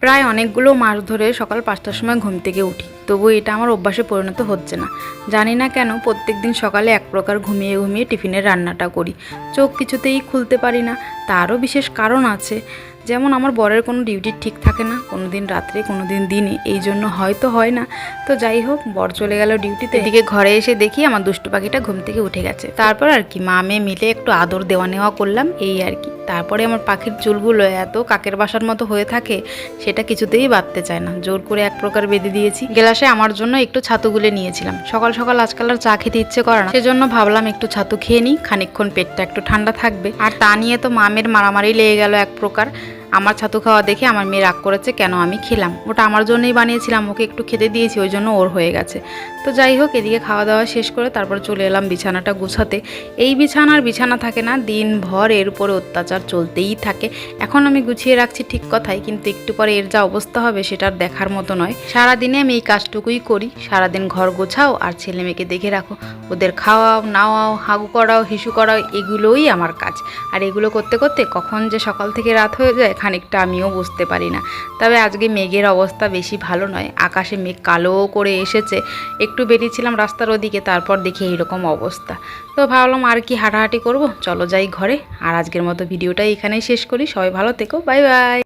প্রায় অনেকগুলো মাস ধরে সকাল 5টার সময় ঘুম থেকে উঠি, তবু এটা আমার অভ্যাসে পরিণত হচ্ছে না। জানি না কেন প্রত্যেক দিন সকালে এক প্রকার ঘুমিয়ে ঘুমিয়ে টিফিনের রান্নাটা করি, চোখ কিছুতেই খুলতে পারি না। তারও বিশেষ কারণ আছে, যেমন আমার বরের কোনো ডিউটি ঠিক থাকে না, কোনো দিন রাত্রে কোনো দিন দিনে, এই জন্য হয়তো হয় না। তো যাই হোক, বর চলে গেল ডিউটিতে, এদিকে ঘরে এসে দেখি আমার দুষ্টু পাখিটা ঘুম থেকে উঠে গেছে। তারপর আর কি মা মেয়ে মিলে একটু আদর দেওয়া নেওয়া করলাম, এই আর কি। তারপরে আমার পাখির চুলগুলো এত কাকের বাসার মতো হয়ে থাকে, সেটা কিছুতেই বাঁধতে চায় না, জোর করে এক প্রকার বেঁধে দিয়েছি। গ্লাসে আমার জন্য একটু ছাতু গুলে নিয়েছিলাম, সকাল সকাল আজকাল আর চা খেতে ইচ্ছে করে না, সেজন্য ভাবলাম একটু ছাতু খেয়ে নিই, খানিকক্ষণ পেটটা একটু ঠান্ডা থাকবে। আর তা নিয়ে তো মামের মারামারি লেগে গেল এক প্রকার। আমার ছাতু খাওয়া দেখে আমার মেয়ে রাগ করেছে কেন আমি খেলাম, ওটা আমার জন্যই বানিয়েছিলাম, ওকে একটু খেতে দিয়েছি, ওই জন্য ওর হয়ে গেছে। তো যাই হোক, এদিকে খাওয়া দাওয়া শেষ করে তারপর চলে এলাম বিছানাটা গুছাতে। এই বিছানার বিছানা থাকে না, দিনভর এর উপরে অত্যাচার চলতেই থাকে। এখন আমি গুছিয়ে রাখছি ঠিক কথাই, কিন্তু একটু পরে এর যা অবস্থা হবে সেটার দেখার মতো নয়। সারাদিনে আমি এই কাজটুকুই করি, সারাদিন ঘর গোছাও আর ছেলে মেয়েকে দেখে রাখো, ওদের খাওয়াও নাওয়াও, হাগু করাও হিসু করাও, এগুলোই আমার কাজ। আর এগুলো করতে করতে কখন যে সকাল থেকে রাত হয়ে যায় খানিকটা আমিও বুঝতে পারি না। তবে আজকে মেঘের অবস্থা বেশি ভালো নয়, আকাশে মেঘ কালো করে এসেছে। একটু বেরিয়েছিলাম রাস্তার ওদিকে, তারপর দেখি এইরকম অবস্থা। তো ভাবলাম আর কি হাঁটাহাঁটি করব, চলো যাই ঘরে। আর আজকের মতো ভিডিওটা এখানেই শেষ করি, সবাই ভালো থেকো, বাই বাই।